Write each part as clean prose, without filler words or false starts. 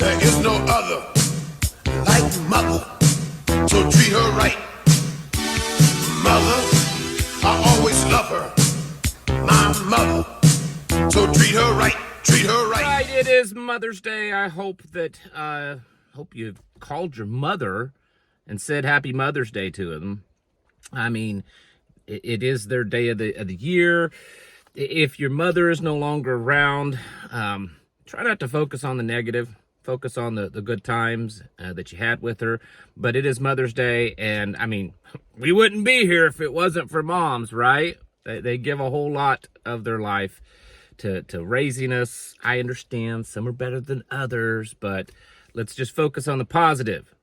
There is no other like mother, so treat her right. Mother, I always love her. My mother, so treat her right, treat her right. Right, it is Mother's Day. I hope that, hope you called your mother and said Happy Mother's Day to them. I mean, it is their day of the year. If your mother is no longer around, try not to focus on the negative. Focus on the good times that you had with her. But it is Mother's Day, and I mean, we wouldn't be here if it wasn't for moms, right? They give a whole lot of their life to raising us. I understand some are better than others, but let's just focus on the positive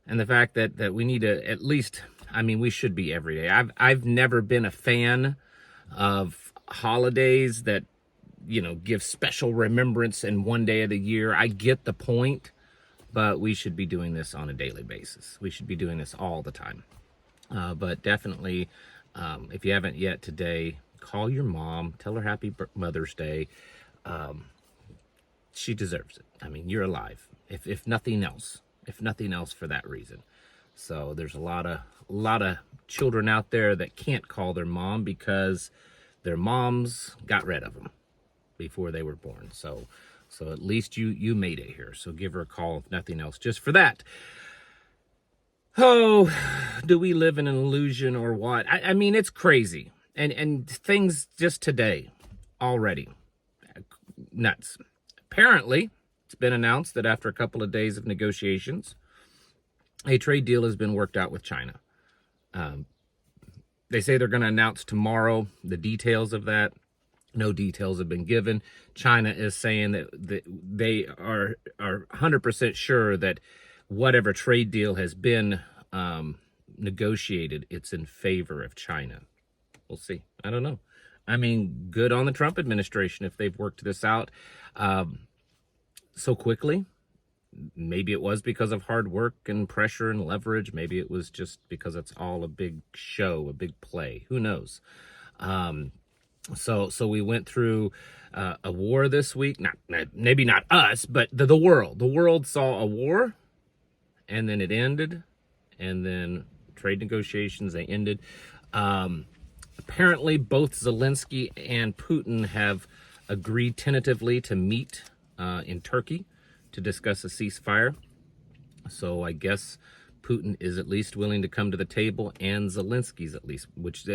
and the fact that we need to at least, I mean, we should be every day. I've never been a fan of holidays that, you know, give special remembrance in one day of the year. I get the point, but we should be doing this on a daily basis. We should be doing this all the time. But definitely, if you haven't yet today, call your mom, tell her Happy Mother's Day. She deserves it. I mean, you're alive, if nothing else for that reason. So there's a lot of children out there that can't call their mom because their moms got rid of them before they were born. So at least you made it here. So give her a call, if nothing else, just for that. Oh, do we live in an illusion or what? I mean, it's crazy. And things just today already nuts. Apparently, it's been announced that after a couple of days of negotiations, a trade deal has been worked out with China. They say they're going to announce tomorrow the details of that. No details have been given. China is saying that they are 100% sure that whatever trade deal has been negotiated, it's in favor of China. We'll see. I don't know. I mean, good on the Trump administration if they've worked this out so quickly. Maybe it was because of hard work and pressure and leverage. Maybe it was just because it's all a big show, a big play. Who knows? So we went through a war this week. Maybe not us, but the world. The world saw a war, and then it ended, and then trade negotiations, they ended. Apparently, both Zelensky and Putin have agreed tentatively to meet in Turkey to discuss a ceasefire. So I guess Putin is at least willing to come to the table, and Zelensky's at least, which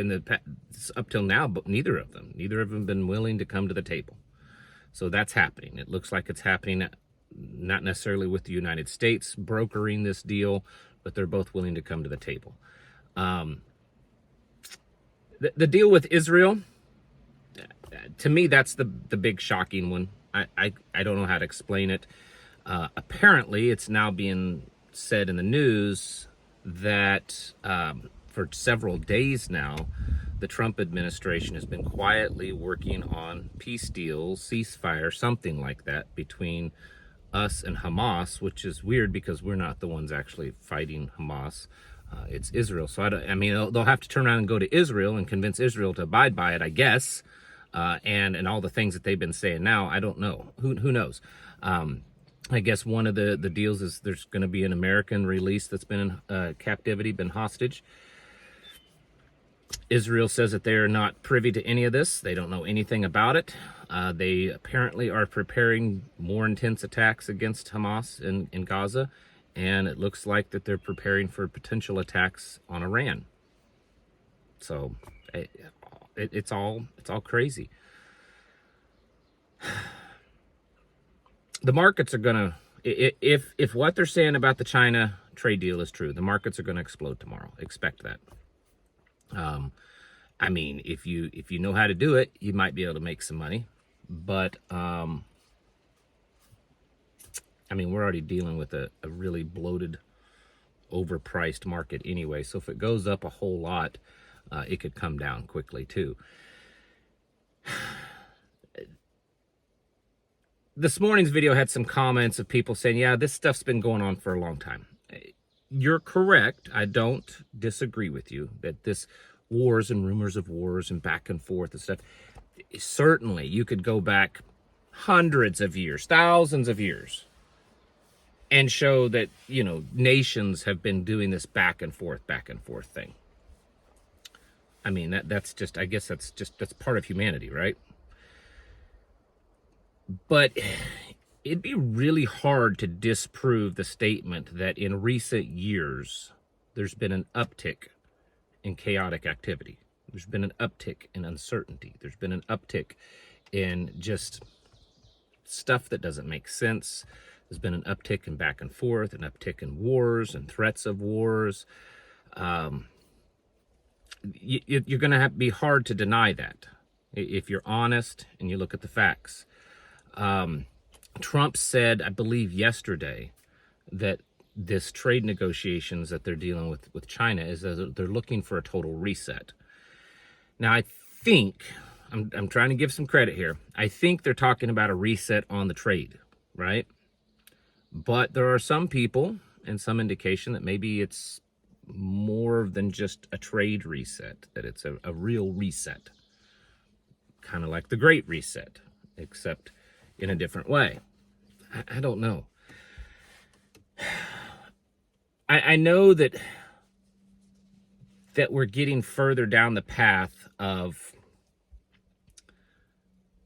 up till now, but neither of them been willing to come to the table. So that's happening. It looks like it's happening, not necessarily with the United States brokering this deal, but they're both willing to come to the table. The deal with Israel, to me, that's the big shocking one. I don't know how to explain it. Apparently, it's now being said in the news that for several days now, the Trump administration has been quietly working on peace deals, ceasefire, something like that, between us and Hamas, which is weird because we're not the ones actually fighting Hamas. It's Israel. So I mean, they'll have to turn around and go to Israel and convince Israel to abide by it, I guess. And all the things that they've been saying now, I don't know. Who knows? I guess one of the deals is there's going to be an American release that's been in captivity, been hostage. Israel says that they're not privy to any of this. They don't know anything about it. They apparently are preparing more intense attacks against Hamas in Gaza. And it looks like that they're preparing for potential attacks on Iran. So it's all crazy. The markets are gonna, if what they're saying about the China trade deal is true, the markets are gonna explode tomorrow. Expect that. I mean, if you know how to do it, you might be able to make some money. But I mean, we're already dealing with a really bloated, overpriced market anyway. So if it goes up a whole lot, it could come down quickly too. This morning's video had some comments of people saying, yeah, this stuff's been going on for a long time. You're correct. I don't disagree with you that this wars and rumors of wars and back and forth and stuff, certainly you could go back hundreds of years, thousands of years, and show that, nations have been doing this back and forth thing. I mean, that's just, I guess that's part of humanity, right? But it'd be really hard to disprove the statement that in recent years, there's been an uptick in chaotic activity. There's been an uptick in uncertainty. There's been an uptick in just stuff that doesn't make sense. There's been an uptick in back and forth, an uptick in wars and threats of wars. You're going to be hard to deny that if you're honest and you look at the facts. Trump said, I believe yesterday, that this trade negotiations that they're dealing with China is that they're looking for a total reset. Now, I think, I'm trying to give some credit here, I think they're talking about a reset on the trade, right? But there are some people and some indication that maybe it's more than just a trade reset, that it's a real reset. Kind of like the Great Reset, except in a different way. I don't know. I know that we're getting further down the path of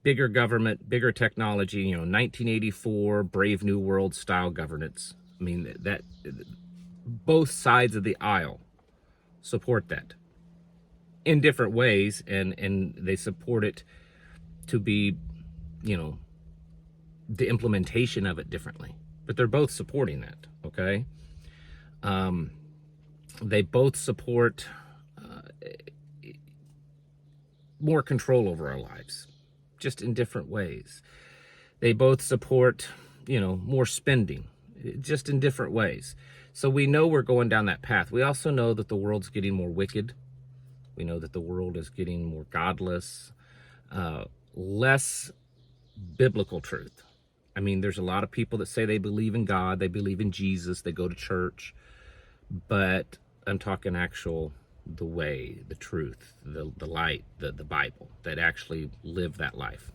bigger government, bigger technology, 1984 Brave New World style governance. I mean, that both sides of the aisle support that in different ways, and they support it to be, the implementation of it differently. But they're both supporting that, okay? They both support more control over our lives, just in different ways. They both support, more spending, just in different ways. So we know we're going down that path. We also know that the world's getting more wicked. We know that the world is getting more godless, less biblical truth. I mean, there's a lot of people that say they believe in God, they believe in Jesus, they go to church, but I'm talking the way, the truth, the light, the Bible, that actually live that life.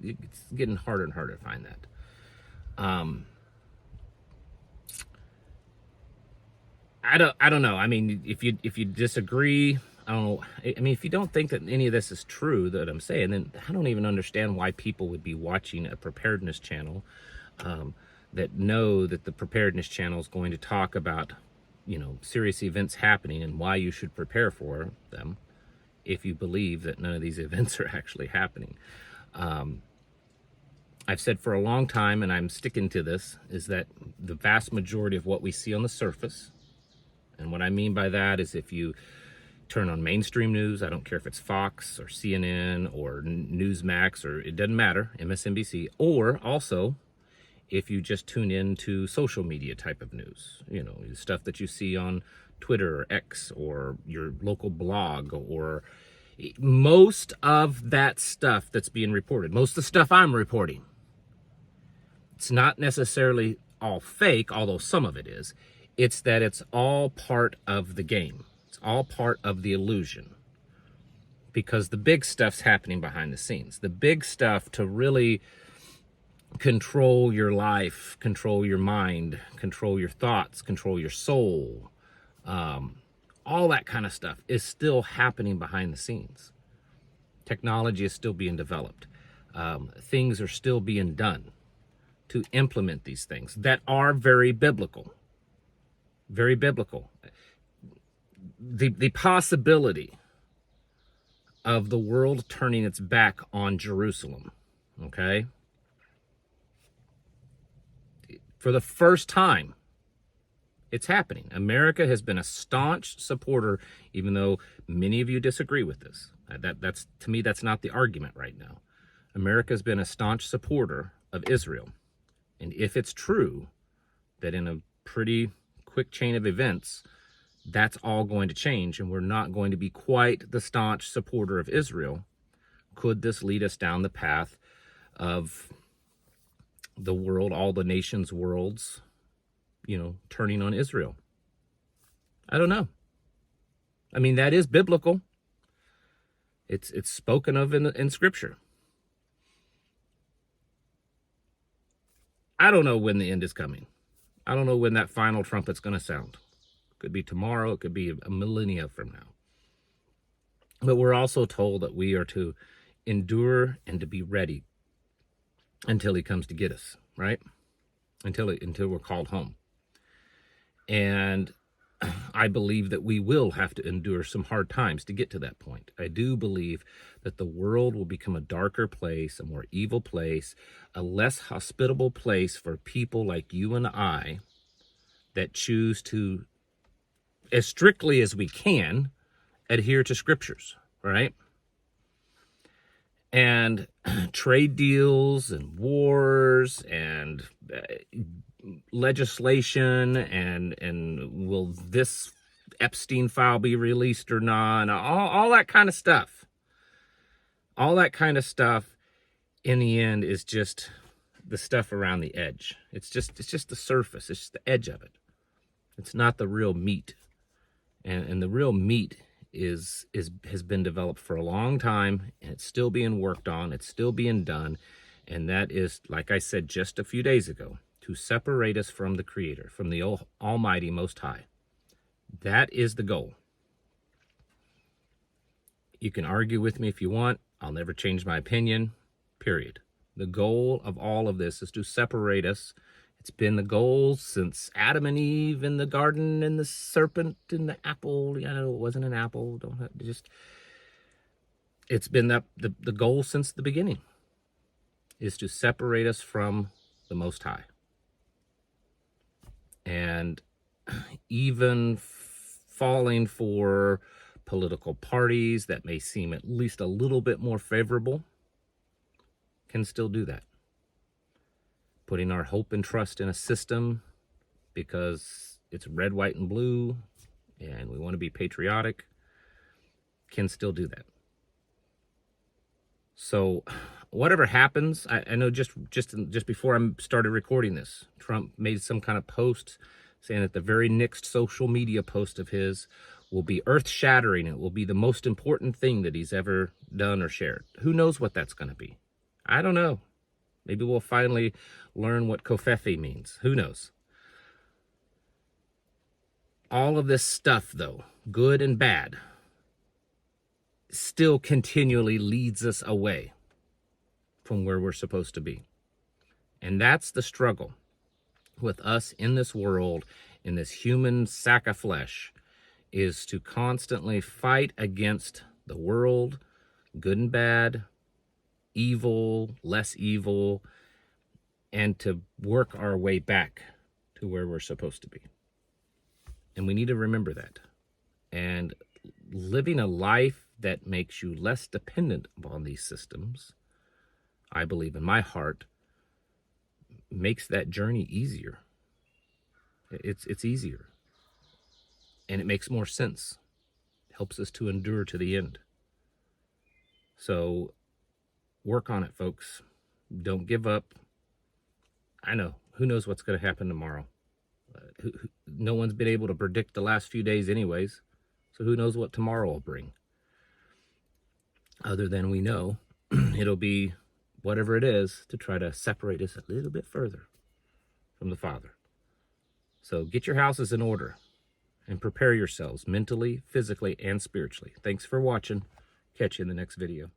It's getting harder and harder to find that. I don't know. I mean, if you disagree, I don't know. I mean, if you don't think that any of this is true that I'm saying, then I don't even understand why people would be watching a preparedness channel that know that the preparedness channel is going to talk about, serious events happening and why you should prepare for them if you believe that none of these events are actually happening. I've said for a long time, and I'm sticking to this, is that the vast majority of what we see on the surface, and what I mean by that is if you turn on mainstream news, I don't care if it's Fox or CNN or Newsmax, or it doesn't matter, MSNBC, or also if you just tune in to social media type of news, stuff that you see on Twitter or X or your local blog, or most of that stuff that's being reported, most of the stuff I'm reporting, it's not necessarily all fake, although some of it is. It's that it's all part of the game. It's all part of the illusion, because the big stuff's happening behind the scenes. The big stuff to really control your life, control your mind, control your thoughts, control your soul, all that kind of stuff is still happening behind the scenes. Technology is still being developed. Things are still being done to implement these things that are very biblical. Very biblical. The possibility of the world turning its back on Jerusalem, okay? For the first time, it's happening. America has been a staunch supporter, even though many of you disagree with this. That's to me, that's not the argument right now. America has been a staunch supporter of Israel. And if it's true that in a pretty quick chain of events, that's all going to change, and we're not going to be quite the staunch supporter of Israel, could this lead us down the path of the world, all the nations' worlds, turning on Israel? I don't know. I mean, that is biblical. It's spoken of in Scripture. I don't know when the end is coming. I don't know when that final trumpet's going to sound. Could be tomorrow. It could be a millennia from now. But we're also told that we are to endure and to be ready until he comes to get us, right? Until we're called home. And I believe that we will have to endure some hard times to get to that point. I do believe that the world will become a darker place, a more evil place, a less hospitable place for people like you and I that choose to, as strictly as we can, adhere to scriptures, right? And trade deals and wars and legislation and will this Epstein file be released or not, and all that kind of stuff. All that kind of stuff in the end is just the stuff around the edge. It's just the surface. It's just the edge of it. It's not the real meat. And the real meat has been developed for a long time, and it's still being worked on. It's still being done. And that is, like I said just a few days ago, to separate us from the Creator, from the Almighty Most High. That is the goal. You can argue with me if you want. I'll never change my opinion, period. The goal of all of this is to separate us. It's been the goal since Adam and Eve in the garden, and the serpent and the apple. I know it wasn't an apple. It's been the goal since the beginning, is to separate us from the Most High. And even falling for political parties that may seem at least a little bit more favorable can still do that. Putting our hope and trust in a system because it's red, white, and blue, and we want to be patriotic, can still do that. So whatever happens, I know just before I started recording this, Trump made some kind of post saying that the very next social media post of his will be earth-shattering. It will be the most important thing that he's ever done or shared. Who knows what that's going to be? I don't know. Maybe we'll finally learn what kofefe means. Who knows? All of this stuff, though, good and bad, still continually leads us away from where we're supposed to be. And that's the struggle with us in this world, in this human sack of flesh, is to constantly fight against the world, good and bad, evil, less evil, and to work our way back to where we're supposed to be. And we need to remember that. And living a life that makes you less dependent upon these systems, I believe in my heart, makes that journey easier. It's easier. And it makes more sense. It helps us to endure to the end. So work on it, folks. Don't give up. I know. Who knows what's going to happen tomorrow? No one's been able to predict the last few days anyways. So who knows what tomorrow will bring? Other than we know it'll be whatever it is to try to separate us a little bit further from the Father. So get your houses in order and prepare yourselves mentally, physically, and spiritually. Thanks for watching. Catch you in the next video.